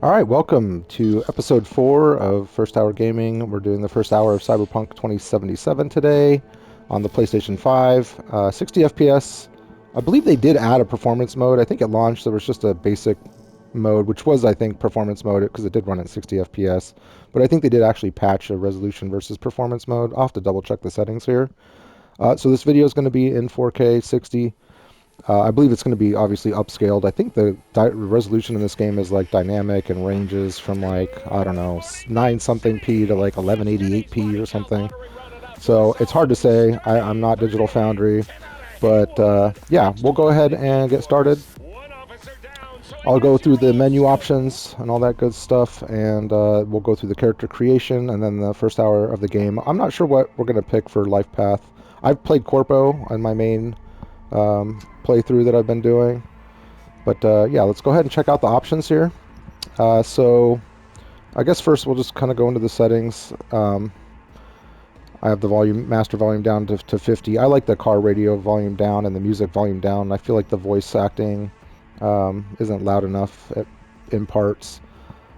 All right, welcome to episode 4 of First Hour Gaming. We're doing the first hour of CyberPunk 2077 today on the PlayStation 5. 60 FPS. I believe they did add a performance mode. I think at launch there was just a basic mode, which was, I think, performance mode because it did run at 60 FPS. But I think they did actually patch a resolution versus performance mode. I'll have to double check the settings here. So this video is going to be in 4K 60. I believe it's going to be obviously upscaled. I think the resolution in this game is like dynamic and ranges from like, I don't know, 9 something p to like 1188p or something. So it's hard to say. I'm not Digital Foundry. But yeah, we'll go ahead and get started. I'll go through the menu options and all that good stuff, and we'll go through the character creation and then the first hour of the game. I'm not sure what we're going to pick for life path. I've played Corpo on my main playthrough that I've been doing. But yeah, let's go ahead and check out the options here. So I guess first we'll just kind of go into the settings. I have the master volume down to 50. I like the car radio volume down and the music volume down. I feel like the voice acting isn't loud enough in parts.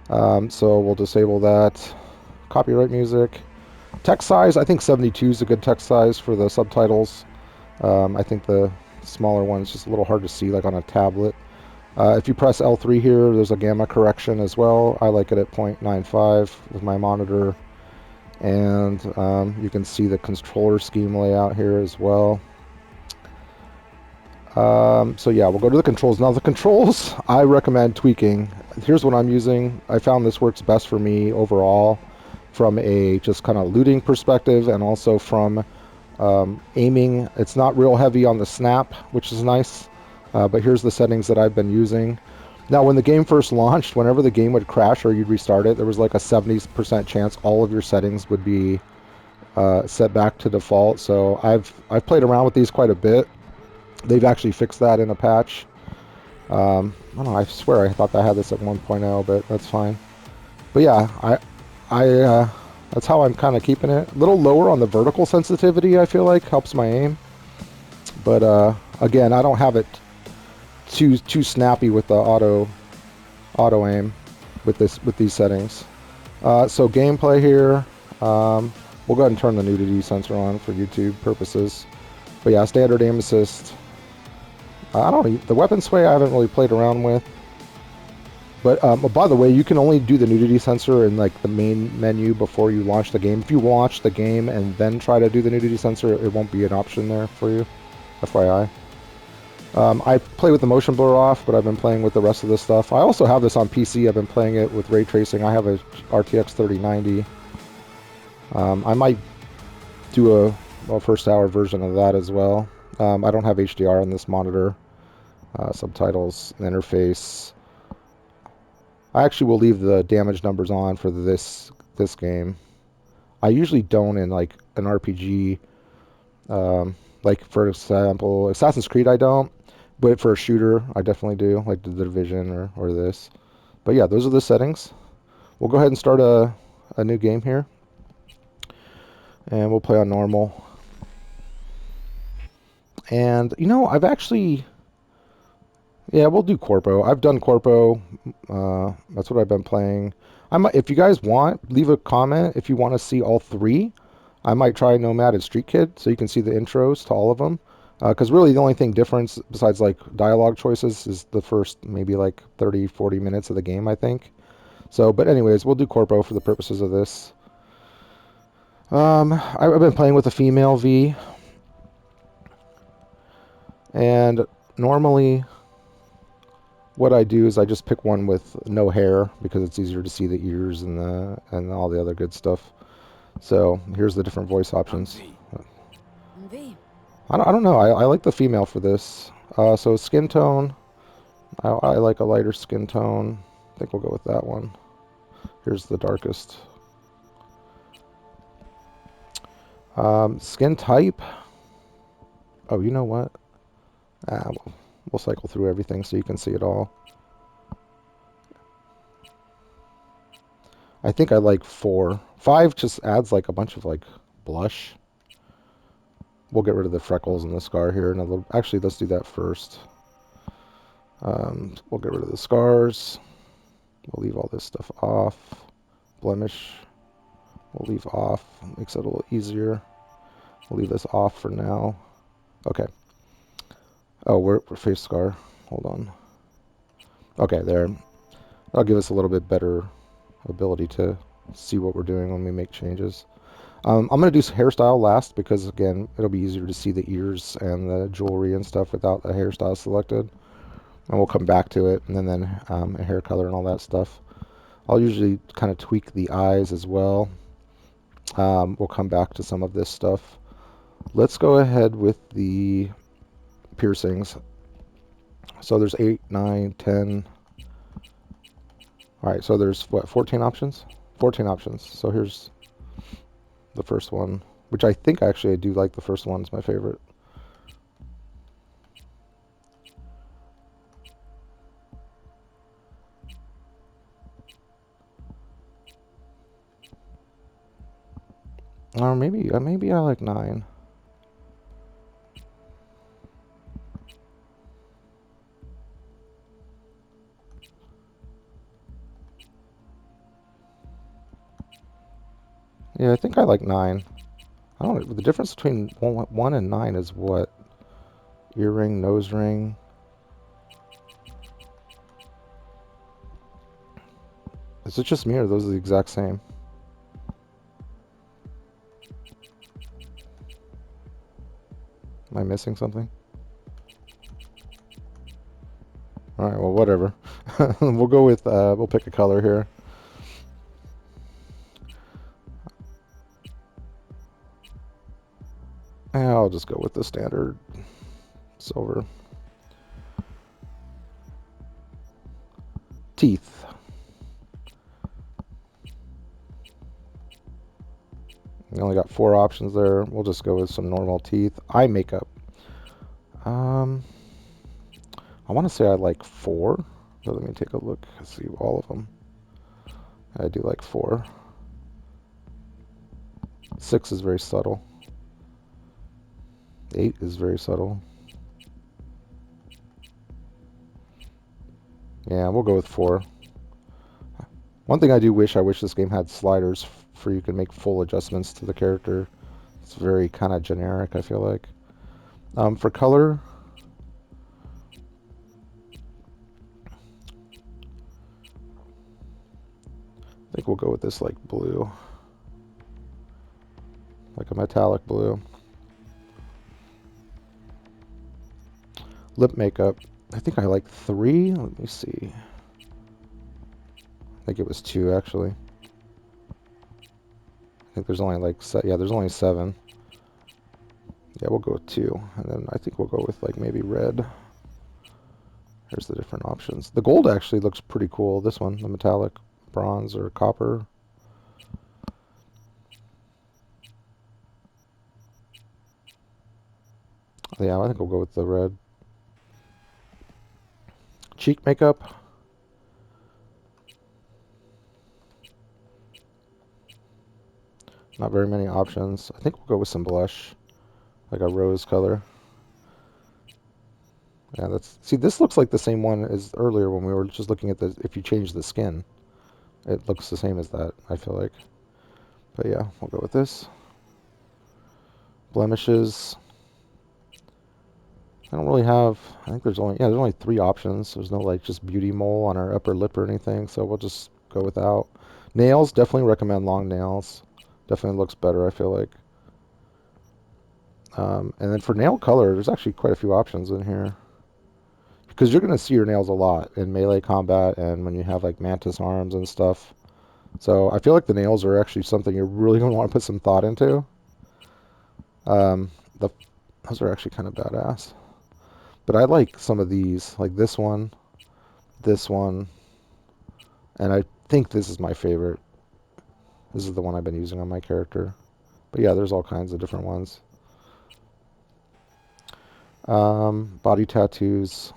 So we'll disable that. Copyright music. Text size, I think 72 is a good text size for the subtitles. I think the smaller one is just a little hard to see, like on a tablet. If you press L3 here, there's a gamma correction as well. I like it at 0.95 with my monitor. And you can see the controller scheme layout here as well. So yeah, we'll go to the controls. Now the controls, I recommend tweaking. Here's what I'm using. I found this works best for me overall from a just kind of looting perspective and also from aiming. It's not real heavy on the snap, which is nice. But here's the settings that I've been using. Now, when the game first launched, whenever the game would crash or you'd restart it, there was like a 70% chance all of your settings would be set back to default. So I've played around with these quite a bit. They've actually fixed that in a patch. I don't know. I swear I thought I had this at 1.0, but that's fine. But yeah, that's how I'm kind of keeping it. A little lower on the vertical sensitivity, I feel like helps my aim. But again, I don't have it too snappy with the auto aim with these settings. So gameplay here, we'll go ahead and turn the nudity sensor on for YouTube purposes. But yeah, standard aim assist. I don't the weapon sway I haven't really played around with. But by the way, you can only do the nudity sensor in like the main menu before you launch the game. If you launch the game and then try to do the nudity sensor, it won't be an option there for you. FYI. I play with the motion blur off, but I've been playing with the rest of this stuff. I also have this on PC. I've been playing it with ray tracing. I have a RTX 3090. I might do a first hour version of that as well. I don't have HDR on this monitor. Subtitles, interface. I actually will leave the damage numbers on for this game. I usually don't in like an RPG. Like for example, Assassin's Creed I don't. But for a shooter, I definitely do, like the Division or this. But yeah, those are the settings. We'll go ahead and start a new game here. And we'll play on normal. And, you know, I've actually... Yeah, we'll do Corpo. I've done Corpo. That's what I've been playing. If you guys want, leave a comment if you want to see all three. I might try Nomad and Street Kid so you can see the intros to all of them. Because really the only thing difference besides like dialogue choices is the first maybe like 30-40 minutes of the game, I think. So, but anyways, we'll do Corpo for the purposes of this. I've been playing with a female V. And normally what I do is I just pick one with no hair because it's easier to see the ears and all the other good stuff. So here's the different voice options. I don't know. I like the female for this. So skin tone. I like a lighter skin tone. I think we'll go with that one. Here's the darkest. Skin type. Oh, you know what? We'll cycle through everything so you can see it all. I think I like 4. 5 just adds like a bunch of like blush. We'll get rid of the freckles and the scar here in a little. Actually, let's do that first. We'll get rid of the scars. We'll leave all this stuff off. Blemish, we'll leave off. Makes it a little easier. We'll leave this off for now. Okay. Oh, we're face scar. Hold on. Okay, there. That'll give us a little bit better ability to see what we're doing when we make changes. I'm going to do hairstyle last because, again, it'll be easier to see the ears and the jewelry and stuff without the hairstyle selected. And we'll come back to it, and then a hair color and all that stuff. I'll usually kind of tweak the eyes as well. We'll come back to some of this stuff. Let's go ahead with the piercings. So there's 8, 9, 10. All right, so there's, what, 14 options? 14 options. So here's the first one, which I think actually I do like the first one. It's my favorite. Or maybe I like 9. Yeah, I think I like 9. I don't know. The difference between 1 and 9 is what? Earring, nose ring. Is it just me or are those the exact same? Am I missing something? Alright, well, whatever. We'll go with, we'll pick a color here. Yeah, I'll just go with the standard silver. Teeth. We only got 4 options there. We'll just go with some normal teeth. Eye makeup. I want to say I like 4. So let me take a look and see all of them. I do like 4. 6 is very subtle. 8 is very subtle. Yeah, we'll go with 4. One thing I wish this game had sliders for you can make full adjustments to the character. It's very kind of generic, I feel like. For color, I think we'll go with this like blue. Like a metallic blue. Lip makeup. I think I like 3. Let me see. I think it was 2 actually. I think there's only like yeah, there's only 7. Yeah, we'll go with 2, and then I think we'll go with like maybe red. Here's the different options. The gold actually looks pretty cool. This one, the metallic bronze or copper. Yeah, I think we'll go with the red. Cheek makeup. Not very many options. I think we'll go with some blush, like a rose color. Yeah, see, this looks like the same one as earlier when we were just looking at the, if you change the skin. It looks the same as that, I feel like. But yeah, we'll go with this. Blemishes. I don't really have, I think there's only 3 options. There's no like just beauty mole on our upper lip or anything, so we'll just go without. Nails, definitely recommend long nails. Definitely looks better, I feel like. And then for nail color, there's actually quite a few options in here. Because you're going to see your nails a lot in melee combat and when you have like mantis arms and stuff. So I feel like the nails are actually something you're really going to want to put some thought into. Um, the, those are actually kind of badass. But I like some of these, like this one, and I think this is my favorite. This is the one I've been using on my character. But yeah, there's all kinds of different ones. Body tattoos.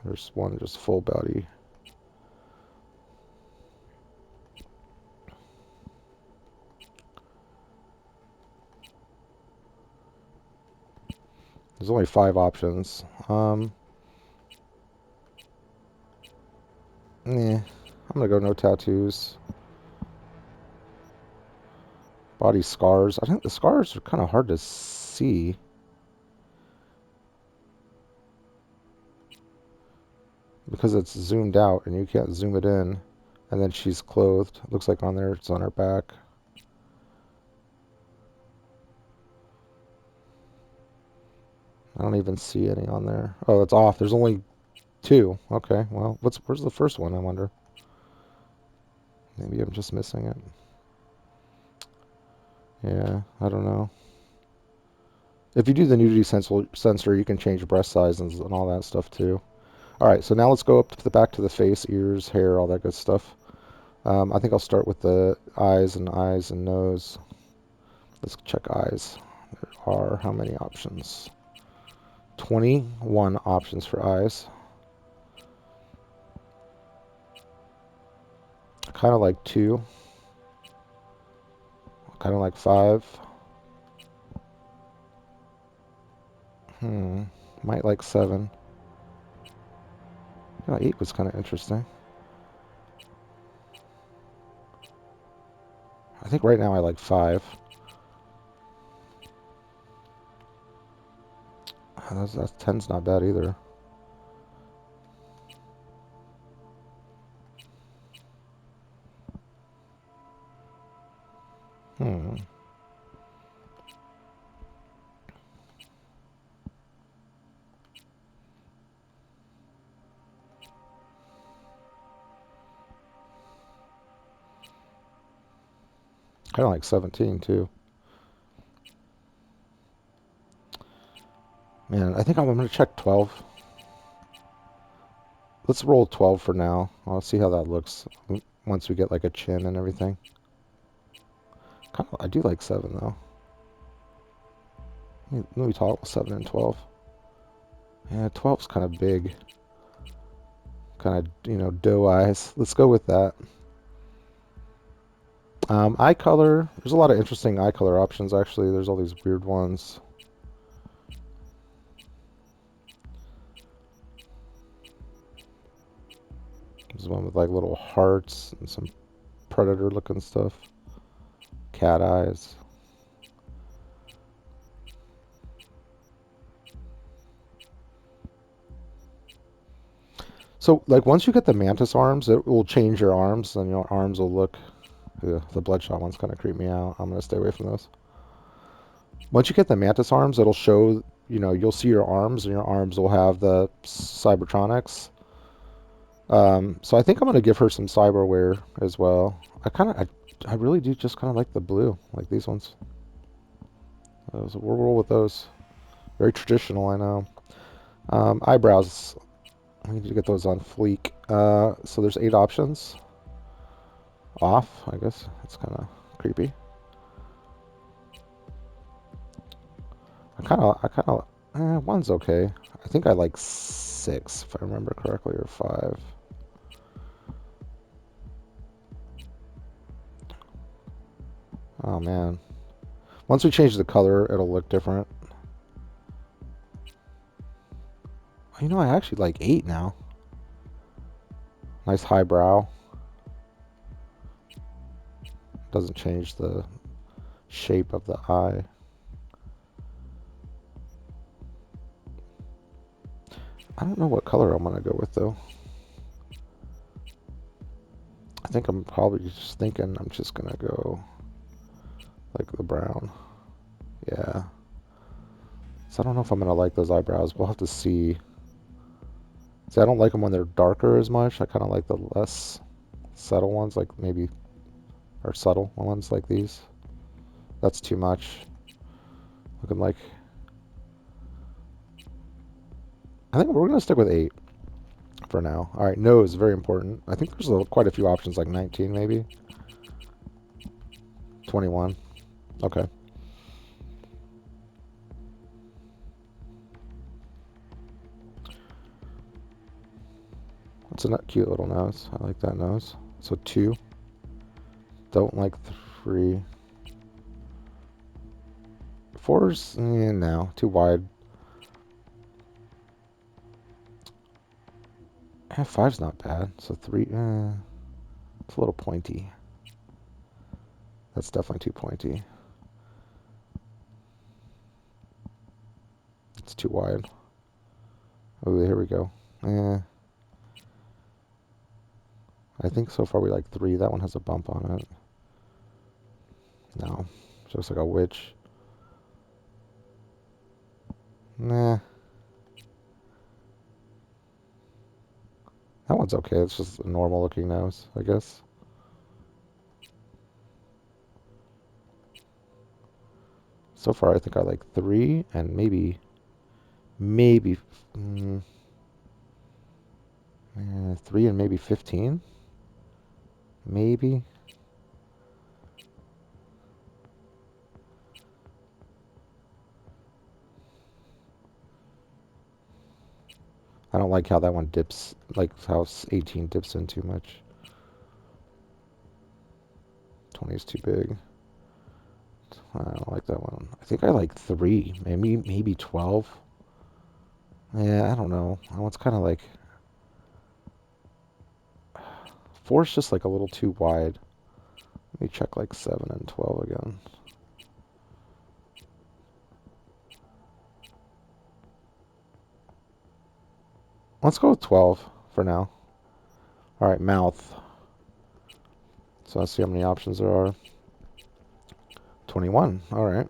There's one just full body. There's only 5 options. Yeah, I'm gonna go no tattoos. Body scars. I think the scars are kind of hard to see. Because it's zoomed out and you can't zoom it in. And then she's clothed. Looks like on there it's on her back. I don't even see any on there. Oh, it's off. There's only two. Okay, well, where's the first one, I wonder? Maybe I'm just missing it. Yeah, I don't know. If you do the nudity sensor, you can change breast sizes and all that stuff too. All right, so now let's go up to the back to the face, ears, hair, all that good stuff. I think I'll start with the eyes and nose. Let's check eyes. There are how many options? 21 options for eyes. Kind of like 2. Kind of like 5. Might like 7. Yeah, 8 was kind of interesting. I think right now I like 5. That's 10's not bad either. Hmm. Kind of like 17 too. Man, I think I'm going to check 12. Let's roll 12 for now. I'll see how that looks once we get like a chin and everything. Kind of, I do like 7 though. Let me talk 7 and 12. Yeah, 12's kind of big. Kind of, doe eyes. Let's go with that. Eye color. There's a lot of interesting eye color options actually. There's all these weird ones. There's one with like little hearts and some predator looking stuff. Cat eyes. So, like, once you get the mantis arms, it will change your arms, and your arms will look. Ugh, the bloodshot ones kind of creep me out. I'm gonna stay away from those. Once you get the mantis arms, it'll show. You'll see your arms, and your arms will have the Cybertronics. So I think I'm gonna give her some cyberware as well. I really do just kind of like the blue, like these ones. So we'll roll with those. Very traditional, I know. Eyebrows. I need to get those on fleek. So there's 8 options. Off, I guess. It's kind of creepy. One's okay. I think I like 6, if I remember correctly, or 5. Oh man. Once we change the color, it'll look different. I actually like 8 now. Nice highbrow. Doesn't change the shape of the eye. I don't know what color I'm gonna go with though. I think I'm probably just thinking I'm just gonna go like the brown. Yeah. So I don't know if I'm gonna like those eyebrows. We'll have to see. See, I don't like them when they're darker as much. I kind of like the less subtle ones, like maybe, or subtle ones like these. That's too much. Looking like. I think we're gonna stick with 8 for now. All right, nose, very important. I think there's quite a few options, like 19 maybe. 21. Okay. That's a cute little nose. I like that nose. So 2. Don't like 3. 4's, no, too wide. 5's not bad. So 3, It's a little pointy. That's definitely too pointy. It's too wide. Oh, here we go. Eh. I think so far we like 3. That one has a bump on it. No. It looks like a witch. Nah. That one's okay. It's just a normal looking nose, I guess. So far I think I like 3 and maybe, mm, 3 and maybe 15? Maybe? I don't like how that one dips, like how 18 dips in too much. 20 is too big. I don't like that one. I think I like 3, maybe 12. Yeah, I don't know. That one's kind of like 4's just like a little too wide. Let me check like 7 and 12 again. Let's go with 12 for now. All right, mouth. So let's see how many options there are. 21. All right.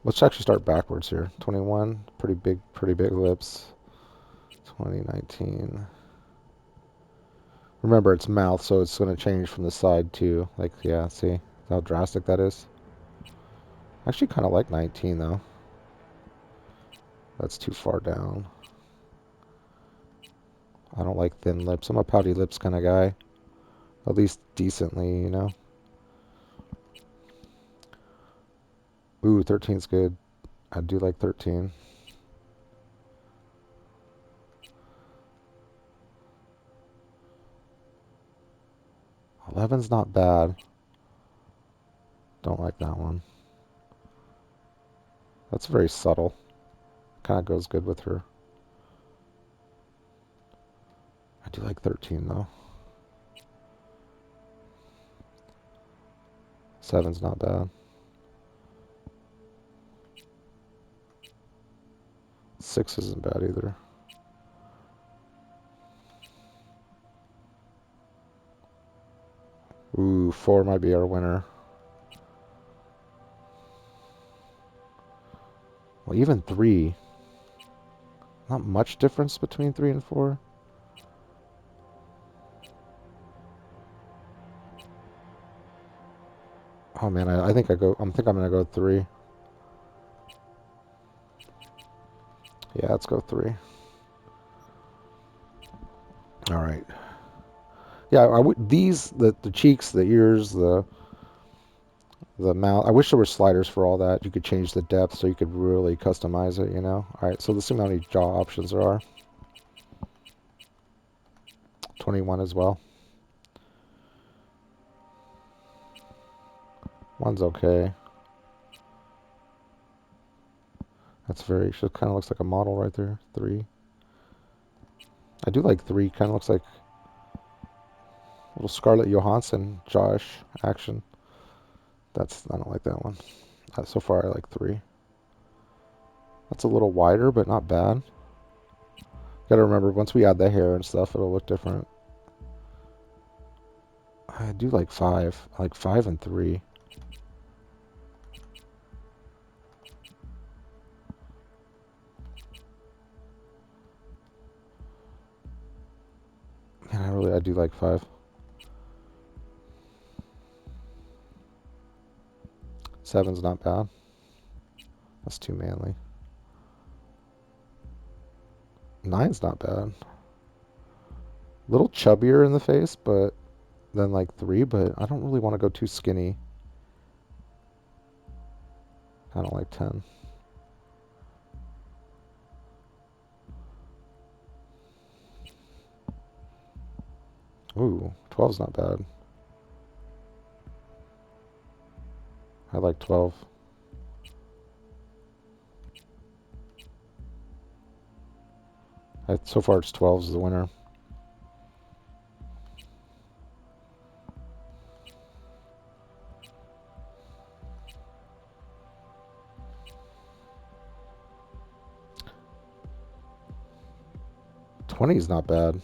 Let's actually start backwards here. 21, pretty big lips. 2019. Remember, it's mouth, so it's going to change from the side too. Like, yeah, see how drastic that is? I actually kind of like 19 though. That's too far down. I don't like thin lips. I'm a pouty lips kind of guy. At least decently, you know. Ooh, 13's good. I do like 13. 11's not bad. Don't like that one. That's very subtle. Kind of goes good with her. I do like 13 though. 7's not bad. 6 isn't bad either. Ooh, 4 might be our winner. Well, even 3. Not much difference between 3 and 4. Oh man, I think I'm gonna go 3. Yeah, let's go 3. All right. Yeah, the cheeks, the ears, the mouth. I wish there were sliders for all that. You could change the depth so you could really customize it, you know? All right, so let's see how many jaw options there are. 21 as well. One's okay. She kind of looks like a model right there. 3. I do like 3. Kind of looks like a little Scarlett Johansson Josh action. I don't like that one. So far, I like 3. That's a little wider, but not bad. Gotta remember, once we add the hair and stuff, it'll look different. I do like 5. I like 5 and 3. Man, I do like 5. 7's not bad. That's too manly. 9's not bad. Little chubbier in the face, but then like 3, but I don't really want to go too skinny. I don't like 10. Ooh, 12's not bad. I like 12. So far, it's 12's the winner. 20 is not bad.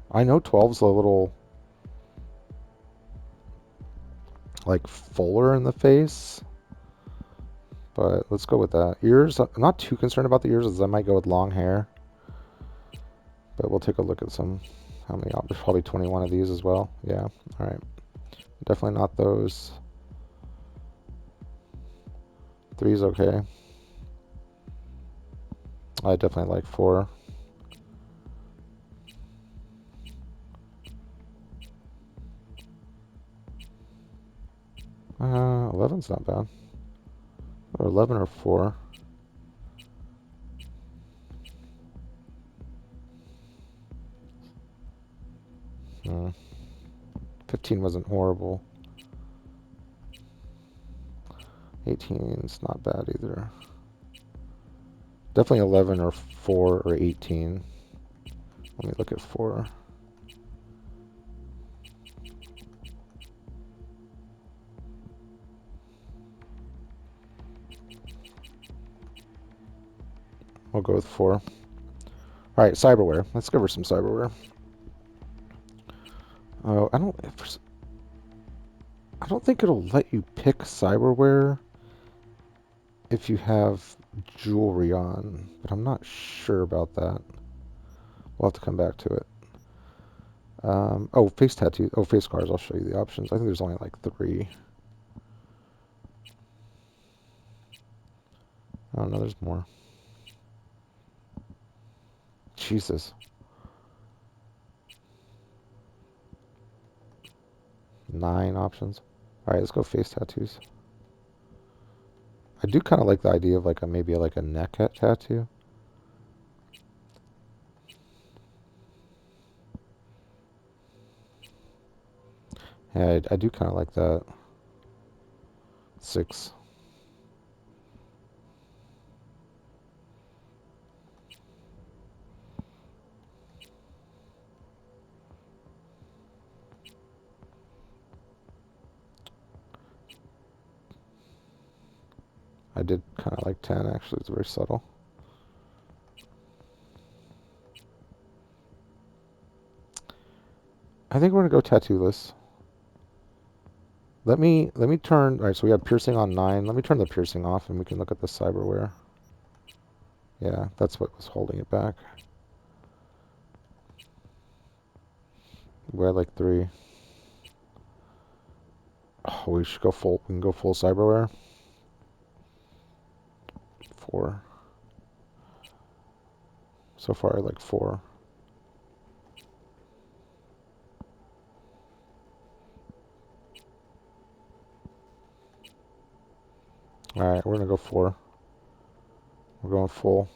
I know 12's a little like fuller in the face, but let's go with that. Ears, I'm not too concerned about the ears as I might go with long hair, but we'll take a look at some. How many? There's probably 21 of these as well. Yeah, all right. Definitely not those. 3's okay. I definitely like 4. 11's not bad. Or 11 or 4. 15 wasn't horrible. 18's not bad either. Definitely 11 or 4 or 18. Let me look at 4. We'll go with 4. All right, cyberware. Let's go over some cyberware. Oh, I don't think it'll let you pick cyberware if you have jewelry on, but I'm not sure about that. We'll have to come back to it. Oh, face tattoo. Oh, face scars. I'll show you the options. I think there's only like 3. Oh no, there's more. Jesus. 9 options. All right, let's go face tattoos. I do kind of like the idea of like maybe like a neck tattoo. Yeah, I do kind of like that. 6. I did kind of like 10 actually. It's very subtle. I think we're gonna go tattoo-less. Let me turn. All right, so we have piercing on 9. Let me turn the piercing off, and we can look at the cyberware. Yeah, that's what was holding it back. We're at like 3. Oh, we should go full. We can go full cyberware. 4. So far, I like 4. All right, we're gonna go 4. We're going full.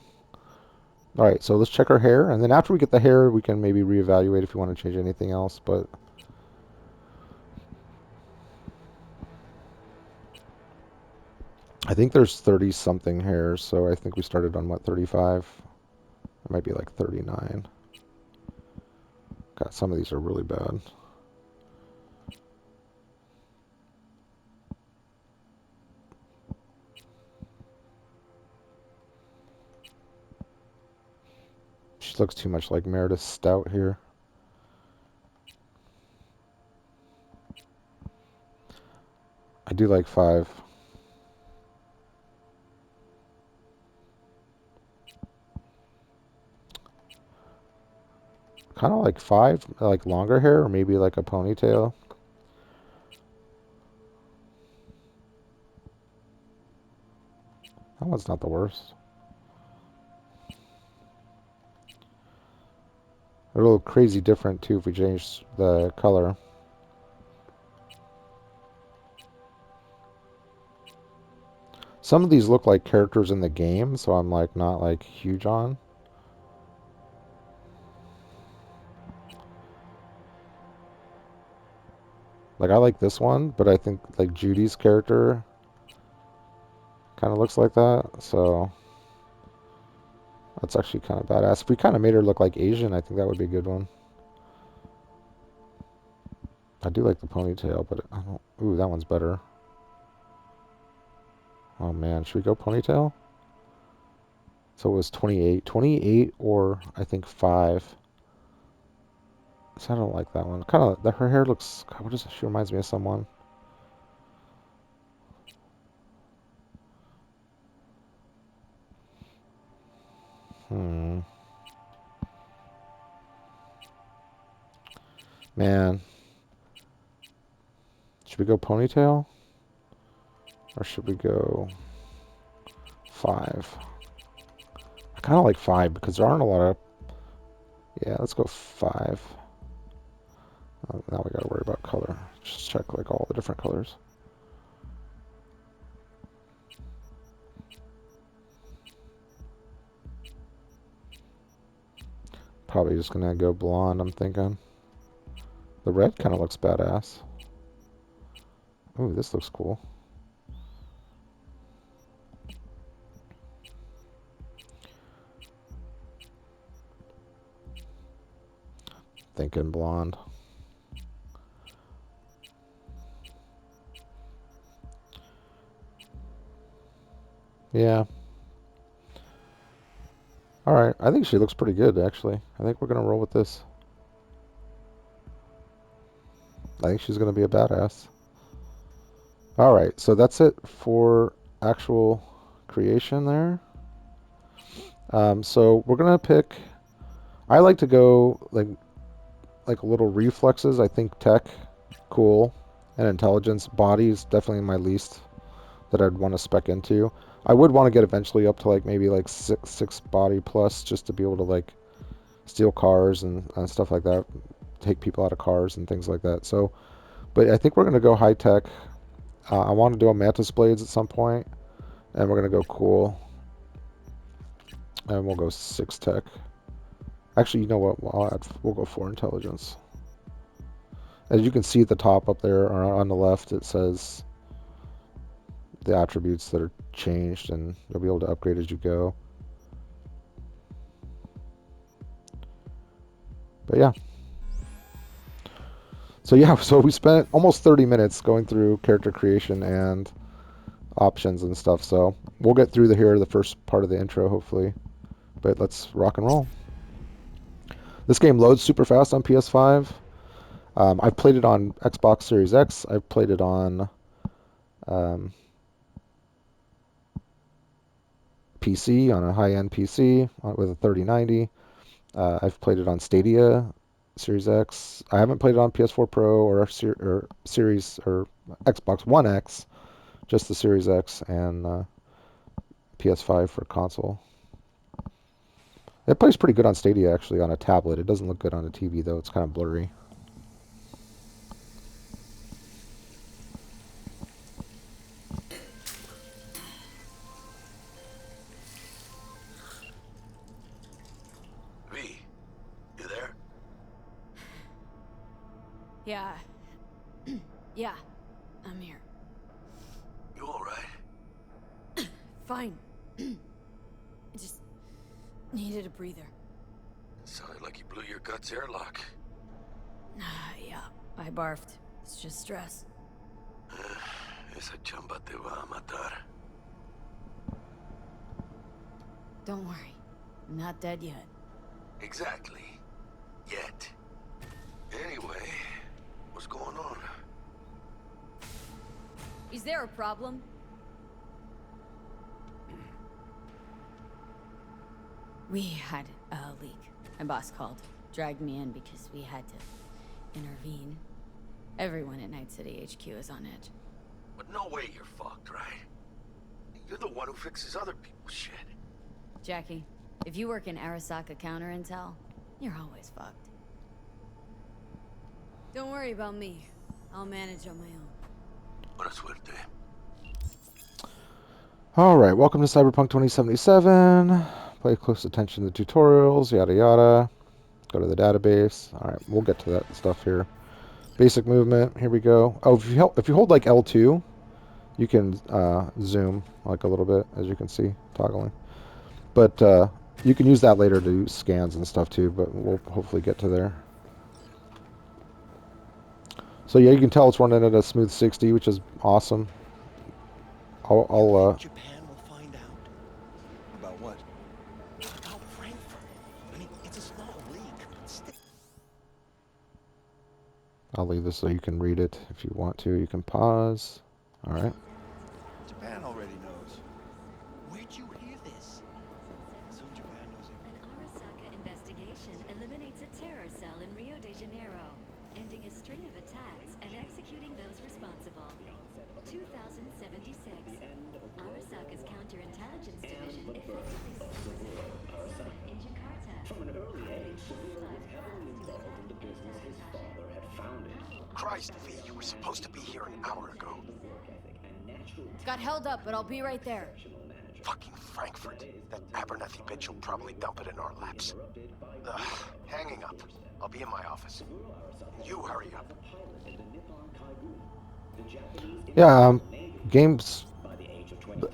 All right, so let's check our hair, and then after we get the hair, we can maybe reevaluate if we want to change anything else. But I think there's 30 something hairs, so I think we started on what, 35? It might be like 39. God, some of these are really bad. She looks too much like Meredith Stout here. I do like 5. Kind of like 5, like longer hair, or maybe like a ponytail. That one's not the worst. A little crazy different too if we change the color. Some of these look like characters in the game, so I'm like not like huge on. Like I like this one, but I think like Judy's character kind of looks like that, so that's actually kind of badass. If we kind of made her look like Asian, I think that would be a good one. I do like the ponytail, but I don't. Ooh, that one's better. Oh man, should we go ponytail? So it was 28. 28 or I think 5. So I don't like that one. Kind of, her hair looks, God, what is, she reminds me of someone. Hmm. Man. Should we go ponytail? Or should we go 5? I kind of like 5 because there aren't a lot of... Yeah, let's go 5. Now we gotta worry about color. Just check like all the different colors. Probably just gonna go blonde, I'm thinking. The red kind of looks badass. Ooh, this looks cool. Thinking blonde. Yeah. Alright, I think she looks pretty good, actually. I think we're gonna roll with this. I think she's gonna be a badass. Alright, so that's it for actual creation there. So we're gonna pick... I like to go like little reflexes. I think tech, cool, and intelligence. Body is definitely my least that I'd want to spec into. I would want to get eventually up to like maybe like six body plus just to be able to like steal cars and stuff like that, take people out of cars and things like that. So, but I think we're gonna go high tech. I want to do a mantis blades at some point, and we're gonna go cool, and we'll go 6 tech. Actually, you know what? We'll go 4 intelligence. As you can see at the top up there or on the left, it says the attributes that are changed, and you'll be able to upgrade as you go. But yeah. So yeah, so we spent almost 30 minutes going through character creation and options and stuff. So we'll get through the first part of the intro, hopefully. But let's rock and roll. This game loads super fast on PS5. I've played it on Xbox Series X. I've played it on PC, on a high-end PC with a 3090. I've played it on Stadia, Series X. I haven't played it on PS4 Pro or Series or Xbox One X, just the Series X and PS5 for console. It plays pretty good on Stadia actually on a tablet. It doesn't look good on a TV though. It's kind of blurry. V, you there? Yeah. Yeah, I'm here. You all right? Fine. I just needed a breather. Sounded like you blew your guts airlock. Yeah, I barfed. It's just stress. Esa chamba te va a matar. Don't worry. I'm not dead yet. Exactly. Yet. Anyway, what's going on? Is there a problem? We had a leak. My boss called. Dragged me in because we had to intervene. Everyone at Night City HQ is on edge. But no way you're fucked, right? You're the one who fixes other people's shit. Jackie, if you work in Arasaka counter intel, you're always fucked. Don't worry about me. I'll manage on my own. Buena suerte. Alright, welcome to CyberPunk 2077. Pay close attention to the tutorials, yada yada. Go to the database. Alright, we'll get to that stuff here. Basic movement, here we go. Oh, if you hold like L2, you can zoom like a little bit, as you can see, toggling. But you can use that later to do scans and stuff too, but we'll hopefully get to there. So yeah, you can tell it's running at a smooth 60, which is awesome. I'll You think Japan will find out? About what? About Frankfurt. I mean, it's a small leak, but still. I'll leave this so you can read it if you want to. You can pause. All right. Japan already knows. Where'd you hear this? So Japan knows An everything. Arasaka investigation eliminates a terror cell in Rio de Janeiro, ending a string of attacks and executing those responsible. 2076. Arasaka's counterintelligence division effectively suppressed in Jakarta. From an early age, Christ, V, you were supposed to be here an hour ago. Got held up, but I'll be right there. Fucking Frankfurt. That Abernathy bitch will probably dump it in our laps. Ugh, hanging up. I'll be in my office. You hurry up. Yeah, games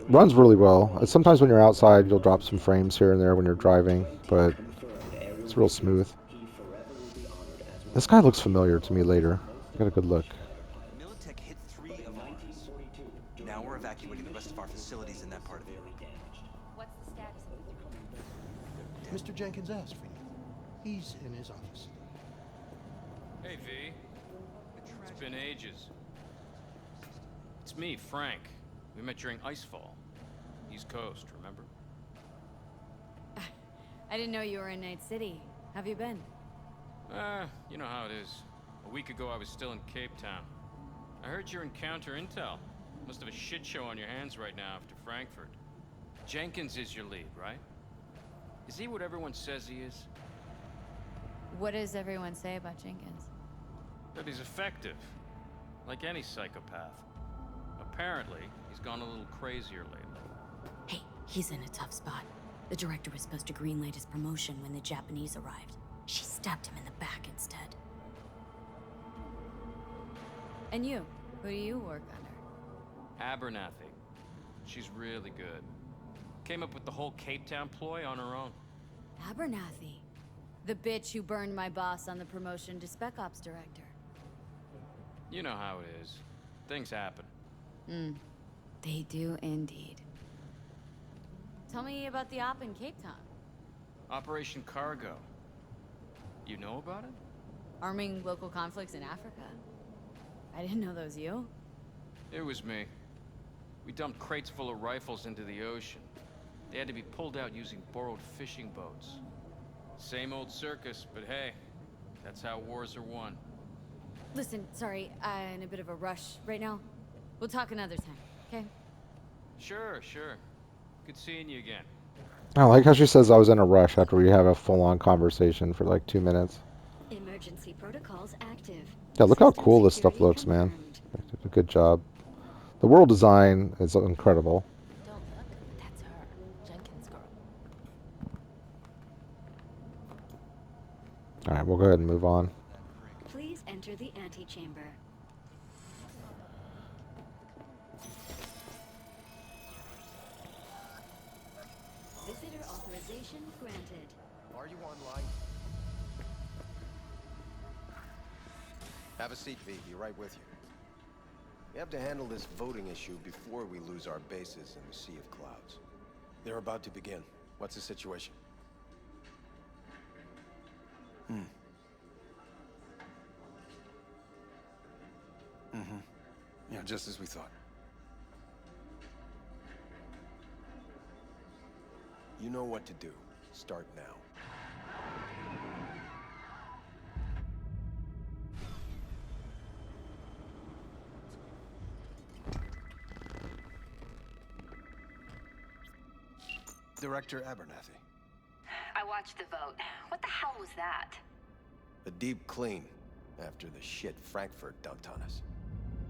runs really well. Sometimes when you're outside, you'll drop some frames here and there when you're driving, but it's real smooth. This guy looks familiar to me later. Got a good look. Militech hit 3 of ours. Now we're evacuating the rest of our facilities in that part of Europe. What's the status of the Mr. Jenkins asked for you. He's in his office. Hey, V. It's been ages. It's me, Frank. We met during Icefall. East Coast, remember? I didn't know you were in Night City. Have you been? You know how it is. A week ago, I was still in Cape Town. I heard you're in counter intel. Must have a shit show on your hands right now after Frankfurt. Jenkins is your lead, right? Is he what everyone says he is? What does everyone say about Jenkins? That he's effective. Like any psychopath. Apparently, he's gone a little crazier lately. Hey, he's in a tough spot. The director was supposed to greenlight his promotion when the Japanese arrived. She stabbed him in the back instead. And you? Who do you work under? Abernathy. She's really good. Came up with the whole Cape Town ploy on her own. Abernathy. The bitch who burned my boss on the promotion to Spec Ops Director. You know how it is. Things happen. They do indeed. Tell me about the op in Cape Town. Operation Cargo. You know about it? Arming local conflicts in Africa. I didn't know that was you. It was me. We dumped crates full of rifles into the ocean. They had to be pulled out using borrowed fishing boats. Same old circus, but hey, that's how wars are won. Listen, sorry, I'm in a bit of a rush right now. We'll talk another time, okay? Sure. Good seeing you again. I like how she says I was in a rush after we have a full-on conversation for like 2 minutes. Emergency protocols active. Yeah, look how System cool this stuff security looks, man. confirmed. They did a good job. The world design is incredible. Don't look. That's her. Jenkins' girl. All right, we'll go ahead and move on. Please enter the antechamber. Visitor authorization granted. Are you online? Have a seat, V. Be right with you. We have to handle this voting issue before we lose our bases in the Sea of Clouds. They're about to begin. What's the situation? Yeah, just as we thought. You know what to do. Start now. Director Abernathy. I watched the vote. What the hell was that? A deep clean after the shit Frankfurt dumped on us.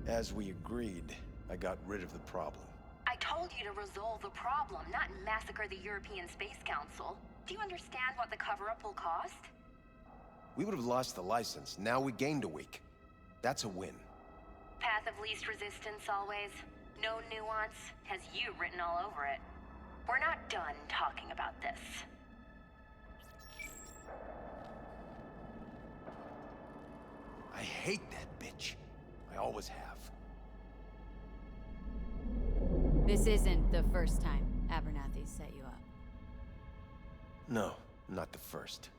As we agreed, I got rid of the problem. I told you to resolve the problem, not massacre the European Space Council. Do you understand what the cover-up will cost? We would have lost the license. Now we gained a week. That's a win. Path of least resistance always. No nuance. Has you written all over it. We're not done talking about this. I hate that bitch. I always have. This isn't the first time Abernathy's set you up. No, not the first.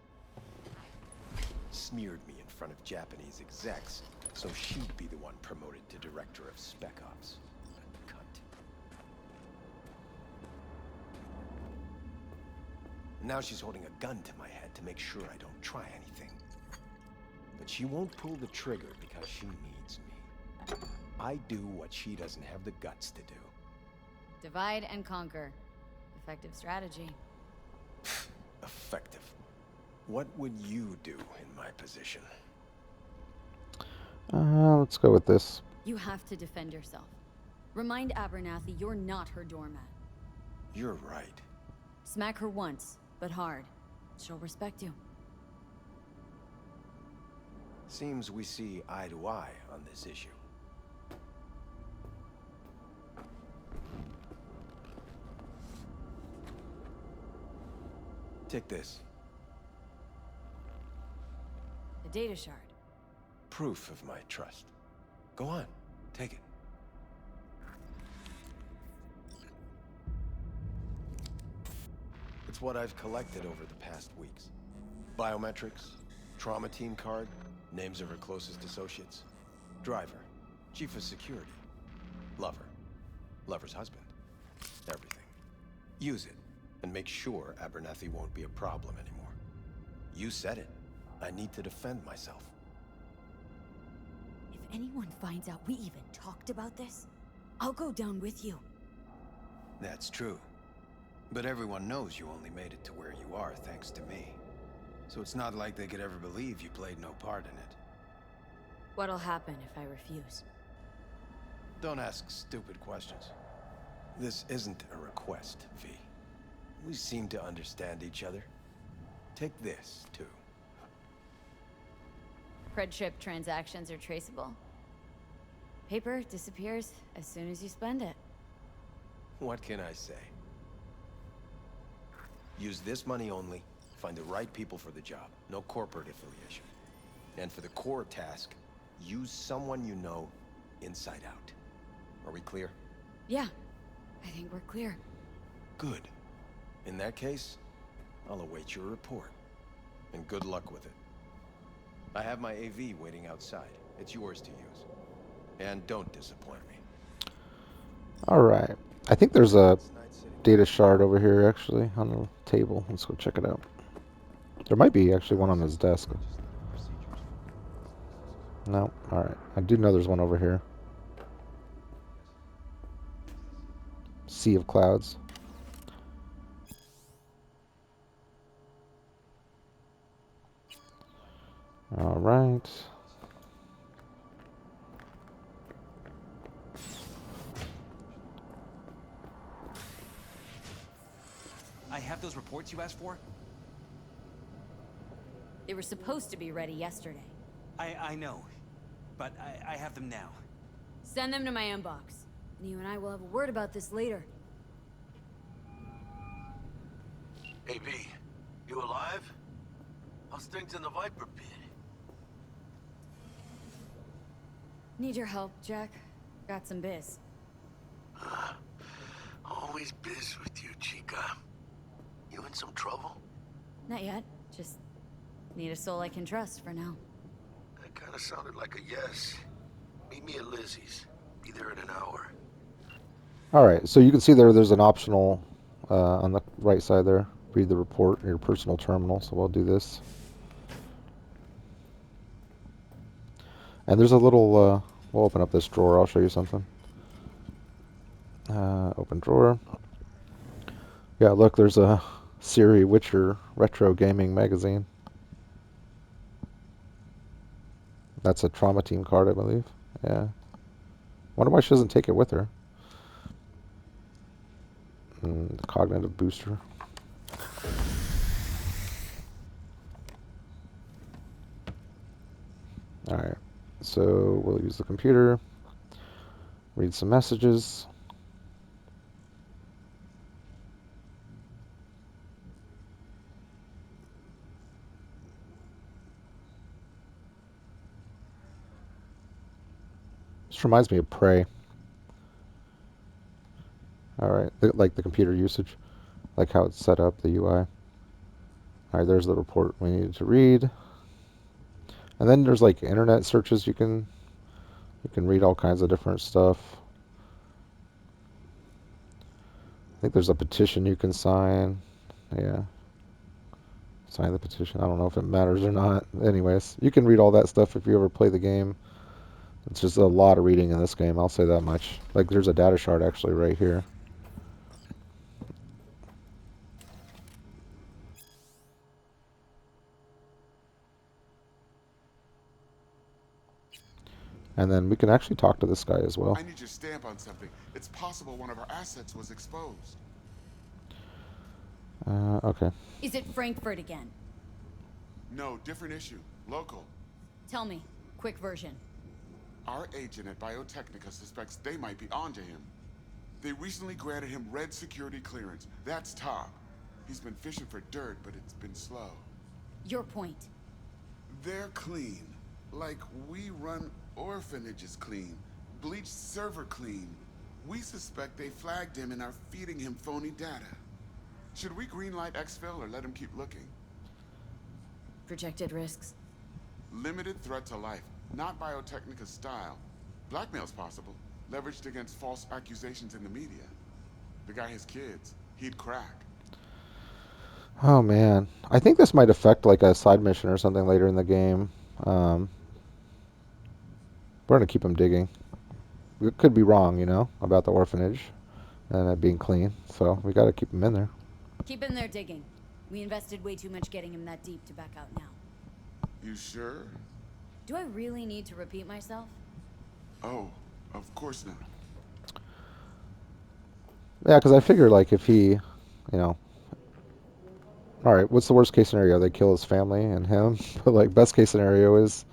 Smeared me in front of Japanese execs, so she'd be the one promoted to Director of Spec Ops. Cunt. Now she's holding a gun to my head to make sure I don't try anything. But she won't pull the trigger because she needs me. I do what she doesn't have the guts to do. Divide and conquer. Effective strategy. Effective. What would you do in my position? Let's go with this. You have to defend yourself. Remind Abernathy you're not her doormat. You're right. Smack her once, but hard. She'll respect you. Seems we see eye to eye on this issue. Take this. A data shard. Proof of my trust. Go on, take it. It's what I've collected over the past weeks. Biometrics, trauma team card, names of her closest associates. Driver, chief of security, lover, lover's husband, everything. Use it, and make sure Abernathy won't be a problem anymore. You said it. I need to defend myself. If anyone finds out we even talked about this, I'll go down with you. That's true. But everyone knows you only made it to where you are thanks to me. So it's not like they could ever believe you played no part in it. What'll happen if I refuse? Don't ask stupid questions. This isn't a request, V. We seem to understand each other. Take this, too. Credship transactions are traceable. Paper disappears as soon as you spend it. What can I say? Use this money only, find the right people for the job, no corporate affiliation. And for the core task, use someone you know inside out. Are we clear? Yeah, I think we're clear. Good. In that case, I'll await your report. And good luck with it. I have my AV waiting outside. It's yours to use. And don't disappoint me. Alright. I think there's a data shard over here, actually, on the table. Let's go check it out. There might be actually one on his desk. No? Alright. I do know there's one over here. Sea of clouds. Alright. I have those reports you asked for? They were supposed to be ready yesterday. I know, but I have them now. Send them to my inbox. And you and I will have a word about this later. Hey, V, you alive? How's things in the Viper pit? Need your help, Jack. Got some biz. Always biz with you, Chica. You in some trouble? Not yet. Just need a soul I can trust for now. That kind of sounded like a yes. Meet me at Lizzie's. Be there in an hour. Alright, so you can see there's an optional on the right side there. Read the report in your personal terminal, so we'll do this. And there's a little, we'll open up this drawer, I'll show you something. Open drawer. Yeah, look, there's a Siri Witcher retro gaming magazine. That's a trauma team card, I believe. Yeah. Wonder why she doesn't take it with her. The cognitive booster. Alright, so we'll use the computer, read some messages. This reminds me of Prey. like the computer usage, like how it's set up, the UI. All right, there's the report we needed to read. And then there's like internet searches. You can read all kinds of different stuff. I think there's a petition you can sign. Yeah. Sign the petition. I don't know if it matters or not. Anyways, you can read all that stuff if you ever play the game. It's just a lot of reading in this game, I'll say that much. Like, there's a data shard actually right here. And then we can actually talk to this guy as well. I need your stamp on something. It's possible one of our assets was exposed. Okay. Is it Frankfurt again? No, different issue. Local. Tell me. Quick version. Our agent at Biotechnica suspects they might be onto him. They recently granted him red security clearance. That's top. He's been fishing for dirt, but it's been slow. Your point. They're clean. Like we run orphanages clean. Bleach server clean. We suspect they flagged him and are feeding him phony data. Should we greenlight exfil or let him keep looking? Projected risks? Limited threat to life. Not Biotechnica's style. Blackmail's possible. Leveraged against false accusations in the media. The guy has kids. He'd crack. Oh man, I think this might affect like a side mission or something later in the game. We're gonna keep him digging. We could be wrong, you know, about the orphanage and it being clean. So we gotta keep him in there. Keep him there digging. We invested way too much getting him that deep to back out now. You sure? Do I really need to repeat myself? Oh, of course not. Yeah, because I figure like if he, you know, all right, what's the worst case scenario? They kill his family and him. But like best case scenario is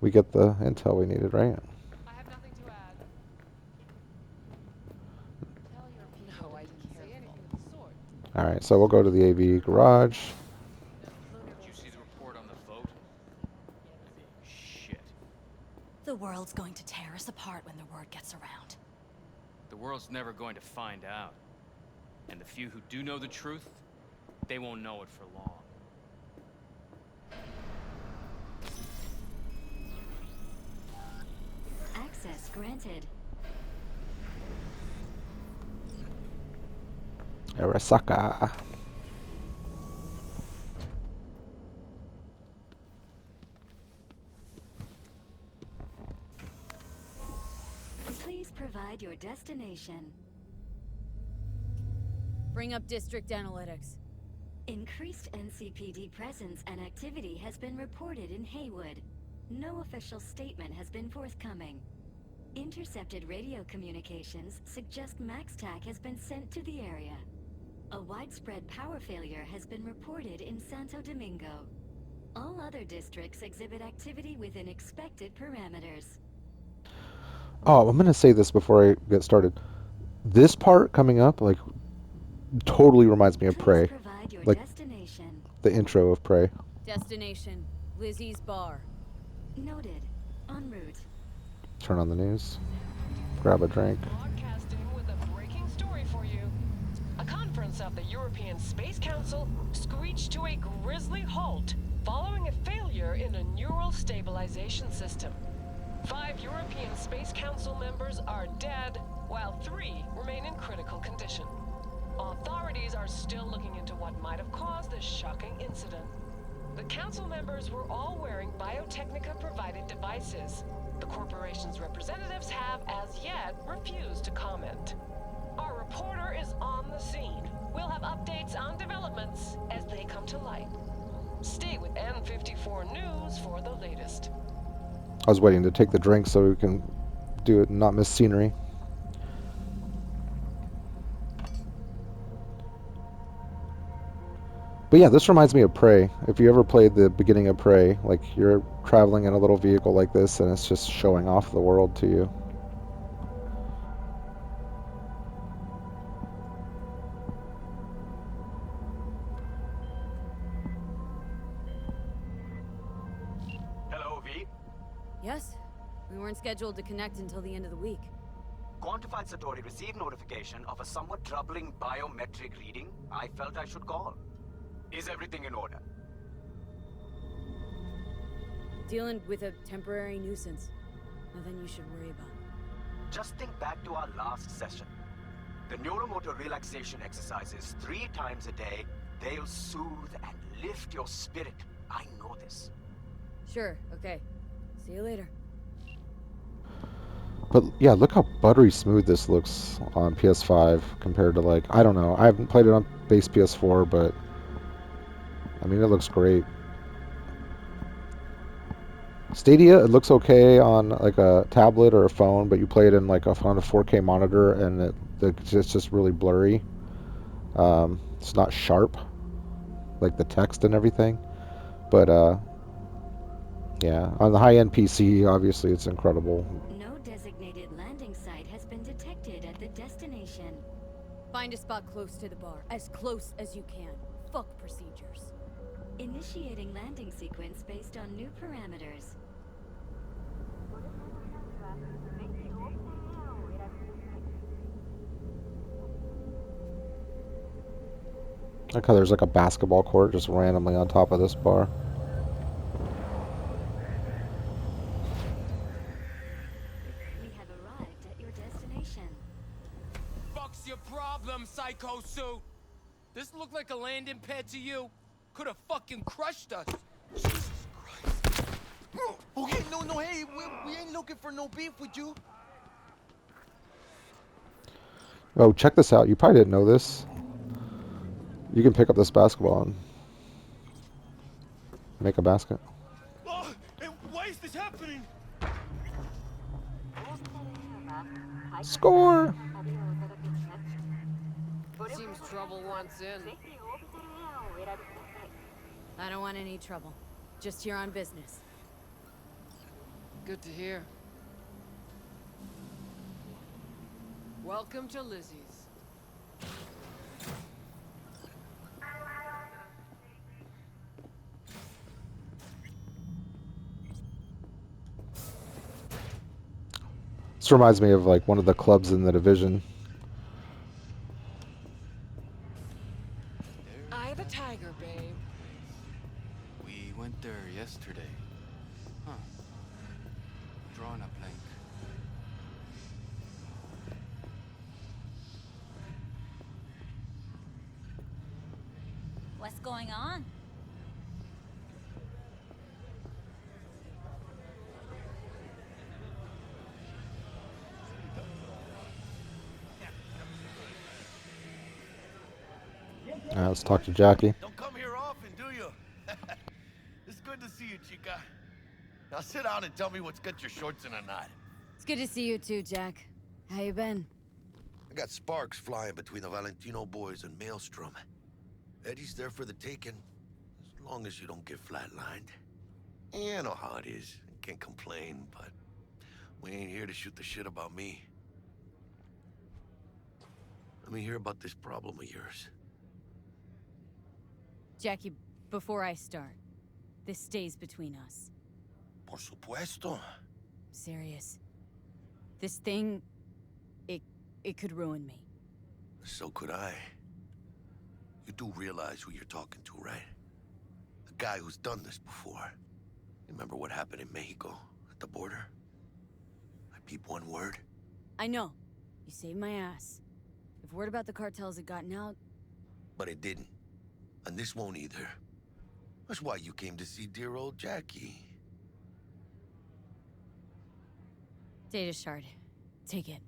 we get the intel we needed, right? I have nothing to add. Tell your people no, I didn't say anything of the sort. All right, so we'll go to the AV garage. Did you see the report on the vote? Shit. The world's going to tear us apart when the word gets around. The world's never going to find out. And the few who do know the truth, they won't know it for long. Access granted. Arasaka. Please provide your destination. Bring up district analytics. Increased NCPD presence and activity has been reported in Haywood. No official statement has been forthcoming. Intercepted radio communications suggest MaxTac has been sent to the area. A widespread power failure has been reported in Santo Domingo. All other districts exhibit activity within expected parameters. Oh, I'm gonna say this before I get started. This part coming up, like, totally reminds me of Prey. Please provide your Like destination. the intro of Prey. Destination. Lizzie's bar. Noted. En route. Turn on the news. Grab a drink. Broadcasting with a breaking story for you. A conference of the European Space Council screeched to a grisly halt following a failure in a neural stabilization system. 5 European Space Council members are dead, while 3 remain in critical condition. Authorities are still looking into what might have caused this shocking incident. The council members were all wearing Biotechnica-provided devices. The corporation's representatives have, as yet, refused to comment. Our reporter is on the scene. We'll have updates on developments as they come to light. Stay with N54 News for the latest. I was waiting to take the drink so we can do it and not miss scenery. But yeah, this reminds me of Prey. If you ever played the beginning of Prey, like you're traveling in a little vehicle like this and it's just showing off the world to you. Hello, V. Yes? We weren't scheduled to connect until the end of the week. Quantified Satori received notification of a somewhat troubling biometric reading. I felt I should call. Is everything in order? Dealing with a temporary nuisance. Nothing you should worry about. Just think back to our last session. The neuromotor relaxation exercises 3 times a day. They'll soothe and lift your spirit. I know this. Sure, okay. See you later. But yeah, look how buttery smooth this looks on PS5 compared to, like, I don't know. I haven't played it on base PS4, but I mean, it looks great. Stadia, it looks okay on like a tablet or a phone, but you play it in like on a 4K monitor and it's just really blurry. It's not sharp, like the text and everything. But yeah, on the high-end PC, obviously it's incredible. No designated landing site has been detected at the destination. Find a spot close to the bar. As close as you can. Fuck procedures. Initiating landing sequence based on new parameters. Like how there's like a basketball court just randomly on top of this bar. We have arrived at your destination. Fuck's your problem, Psycho Suit? This look like a landing pad to you? Could have fucking crushed us. Jesus Christ. Okay, no, hey, we ain't looking for no beef with you. Oh, check this out. You probably didn't know this. You can pick up this basketball and make a basket. Oh, and why is this happening? Score! Seems trouble wants in. I don't want any trouble. Just here on business. Good to hear. Welcome to Lizzie's. This reminds me of like one of the clubs in the division. Eye of the tiger, babe. We went there yesterday. Huh. Drawing a blank. What's going on? Let's talk to Jackie. Don't come here often, do you? It's good to see you, chica. Now sit down and tell me what's got your shorts in a knot. It's good to see you too, Jack. How you been? I got sparks flying between the Valentino boys and Maelstrom. Eddie's there for the taking, as long as you don't get flatlined. Yeah, I know how it is. I can't complain, but we ain't here to shoot the shit about me. Let me hear about this problem of yours. Jackie, before I start, this stays between us. Por supuesto. Serious. This thing, it could ruin me. So could I. You do realize who you're talking to, right? The guy who's done this before. Remember what happened in Mexico, at the border? I peep one word. I know. You saved my ass. If word about the cartels had gotten out... But it didn't. And this won't either. That's why you came to see dear old Jackie. Data shard. Take it.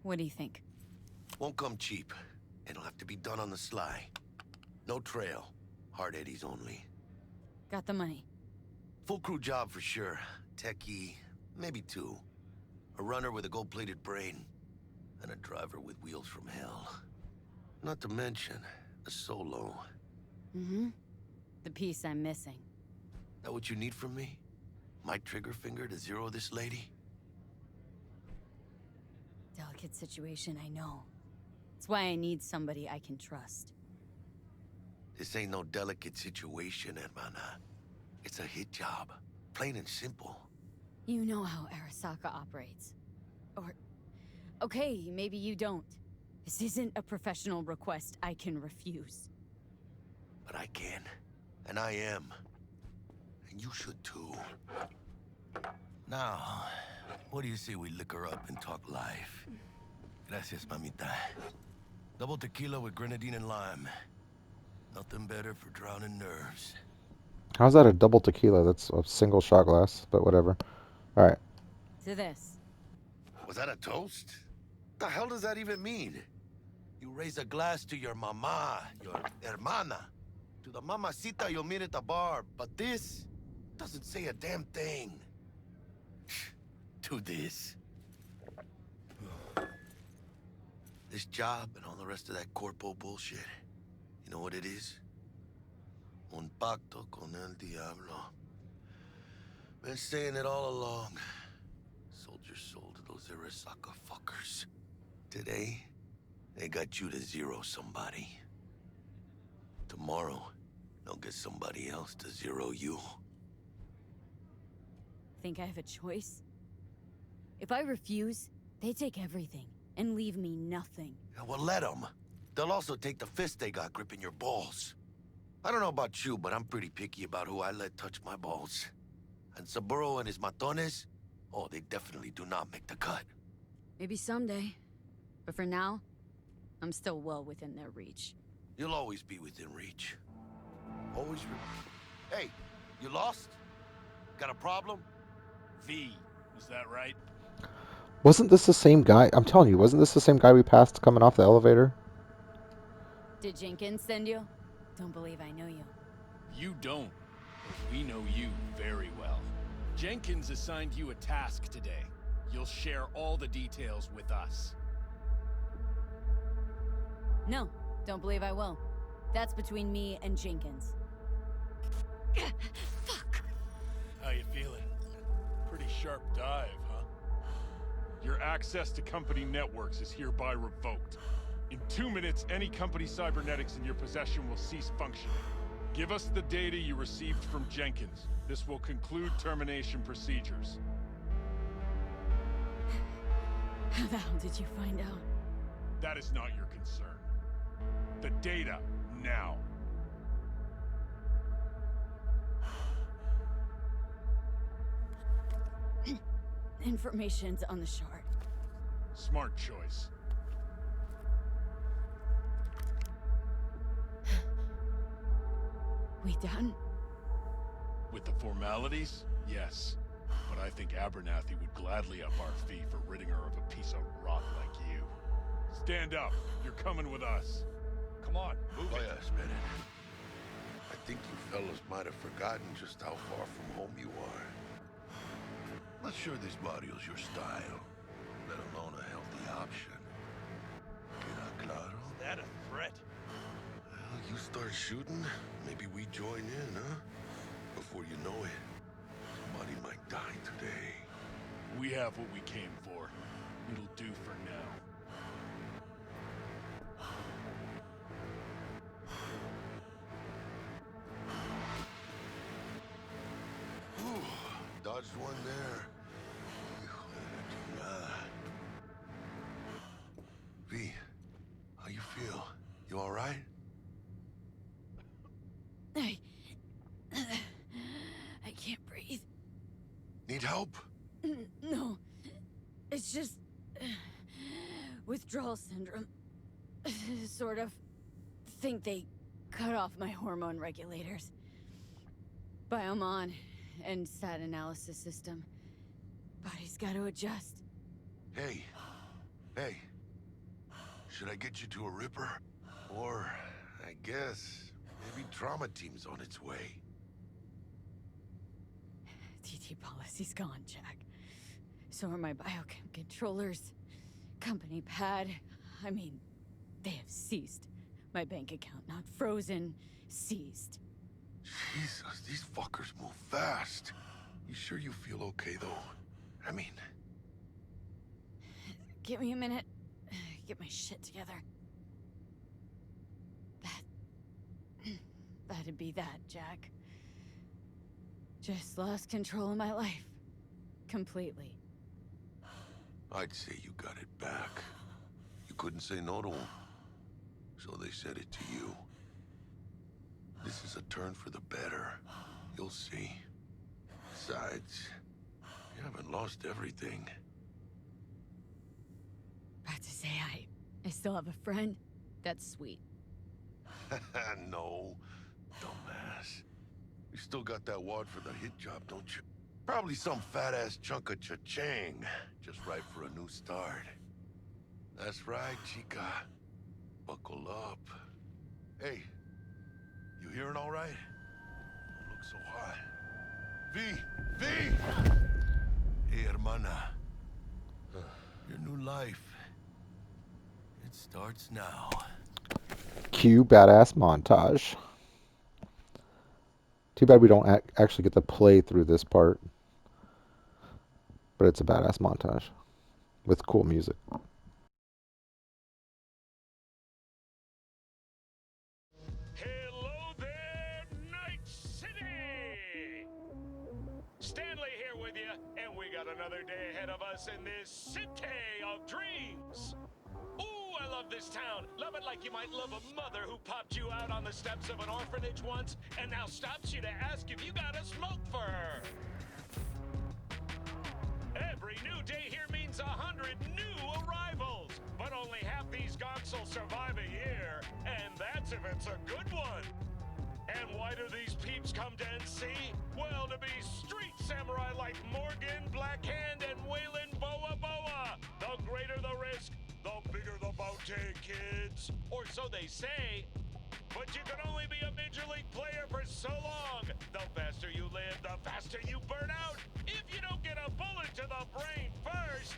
What do you think? Won't come cheap. It'll have to be done on the sly. No trail. Hard eddies only. Got the money. Full crew job for sure. Techie, maybe 2. A runner with a gold-plated brain. And a driver with wheels from hell. Not to mention, a solo. Mm-hmm. The piece I'm missing. That what you need from me? My trigger finger to zero this lady? Delicate situation, I know. That's why I need somebody I can trust. This ain't no delicate situation, hermana. It's a hit job. Plain and simple. You know how Arasaka operates. Or... okay, maybe you don't. This isn't a professional request I can refuse. But I can. And I am. And you should too. Now, what do you say we liquor up and talk life? Gracias, mamita. Double tequila with grenadine and lime. Nothing better for drowning nerves. How's that a double tequila? That's a single shot glass, but whatever. All right. To this. Was that a toast? The hell does that even mean? You raise a glass to your mama, your hermana, to the mamacita you'll meet at the bar, but this doesn't say a damn thing. To this. This job and all the rest of that corpo bullshit. You know what it is? Un pacto con el diablo. Been saying it all along. Sold your soul to those Arasaka fuckers. Today, they got you to zero somebody. Tomorrow, they'll get somebody else to zero you. Think I have a choice? If I refuse, they take everything and leave me nothing. Yeah, well, let them. They'll also take the fist they got gripping your balls. I don't know about you, but I'm pretty picky about who I let touch my balls. And Saburo and his matones, oh, they definitely do not make the cut. Maybe someday. But for now, I'm still well within their reach. You'll always be within reach. Always Hey, you lost? Got a problem? V, is that right? Wasn't this the same guy? I'm telling you, wasn't this the same guy we passed coming off the elevator? Did Jenkins send you? Don't believe I know you. You don't, but we know you very well. Jenkins assigned you a task today. You'll share all the details with us. No, don't believe I will. That's between me and Jenkins. Fuck. How you feeling? Pretty sharp dive, huh? Your access to company networks is hereby revoked. In 2 minutes, any company cybernetics in your possession will cease functioning. Give us the data you received from Jenkins. This will conclude termination procedures. How the hell did you find out? That is not your concern. The data, now. Information's on the shard. Smart choice. We done? With the formalities, yes. But I think Abernathy would gladly up our fee for ridding her of a piece of rot like you. Stand up. You're coming with us. Come on, move it. Yes, Bennett. I think you fellas might have forgotten just how far from home you are. Not sure this barrio's your style, let alone a healthy option. Queda claro? Is that a threat? Well, you start shooting, maybe we join in, huh? Before you know it, somebody might die today. We have what we came for. It'll do for now. Whew, dodged one there. V, how you feel? You all right? I can't breathe. Need help? No. It's just... withdrawal syndrome. Sort of. Think they cut off my hormone regulators. Biomon and stat analysis system. Body's got to adjust. Hey. Should I get you to a Ripper? Or, I guess, maybe trauma team's on its way. TT policy's gone, Jack. So are my biochem controllers. Company pad. I mean, they have ceased. My bank account not frozen, seized. Jesus, these fuckers move fast. You sure you feel okay, though? I mean... Give me a minute. Get my shit together. that'd be that, Jack. Just lost control of my life. Completely. I'd say you got it back. You couldn't say no to him. So they said it to you. This is a turn for the better. You'll see. Besides, you haven't lost everything. About to say I still have a friend. That's sweet. No, dumbass. You still got that wad for the hit job, don't you? Probably some fat-ass chunk of cha-ching. Just right for a new start. That's right, chica. Buckle up. Hey, you hearing all right? Don't look so hot. V! Hey, hermana. Your new life. It starts now. Cue badass montage. Too bad we don't actually get to play through this part. But it's a badass montage with cool music. Hello there, Night City! Stanley here with you, and we got another day ahead of us in this city of dreams. Ooh, I love this town. Love it like you might love a mother who popped you out on the steps of an orphanage once and now stops you to ask if you got a smoke for her. Every new day here means 100 new arrivals, but only half these gonks will survive a year, and that's if it's a good one. And why do these peeps come to NC? Well, to be street samurai like Morgan, Blackhand, and Waylon Boa Boa. The greater the risk, the bigger the bounty, kids. Or so they say. But you can only be a major league player for so long. The faster you live, the faster you burn out. If you don't get a bullet to the brain first.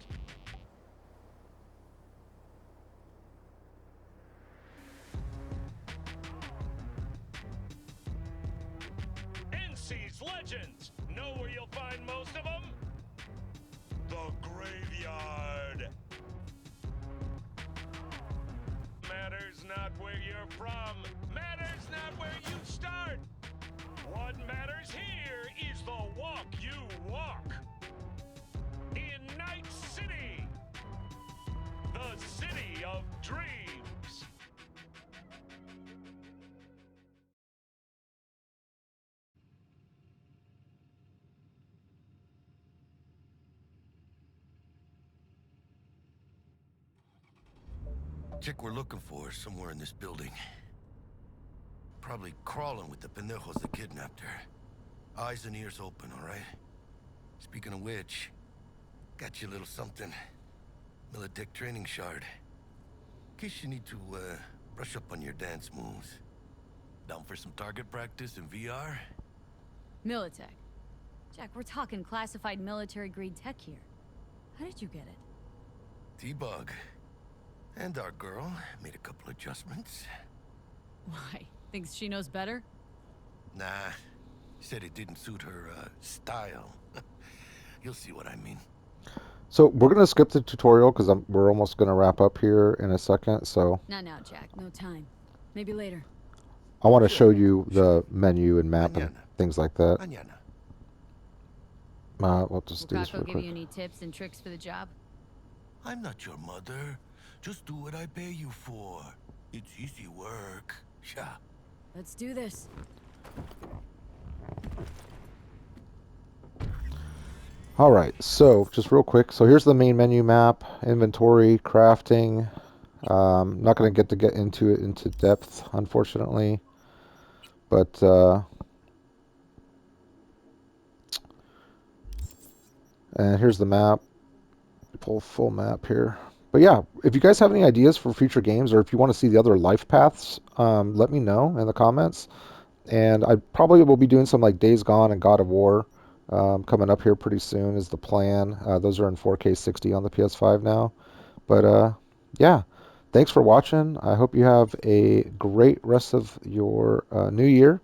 NC's legends. Know where you'll find most of them? The graveyard. Matters not where you're from. Matters not where you start. What matters here is the walk you walk. In Night City. The city of dreams. Chick we're looking for is somewhere in this building. Probably crawling with the pendejos that kidnapped her. Eyes and ears open, all right? Speaking of which, got you a little something. Militech training shard. In case you need to, brush up on your dance moves. Down for some target practice in VR? Militech. Jack, we're talking classified military-grade tech here. How did you get it? T-Bug. And our girl made a couple adjustments. Why? Thinks she knows better? Nah. Said it didn't suit her, style. You'll see what I mean. So we're going to skip the tutorial because we're almost going to wrap up here in a second. So Not now, Jack. No time. Maybe later. I want to show you the menu and map and things like that. We'll just do this Will real Kako give quick. you any tips and tricks for the job? I'm not your mother. Just do what I pay you for. It's easy work. Yeah. Let's do this. All right, so just real quick. So here's the main menu map, inventory, crafting. Not going to get into it into depth, unfortunately. But and here's the map. Full map here. But yeah, if you guys have any ideas for future games, or if you want to see the other life paths, let me know in the comments. And I probably will be doing some like Days Gone and God of War coming up here pretty soon is the plan. Those are in 4K 60 on the PS5 now. But yeah, thanks for watching. I hope you have a great rest of your new year.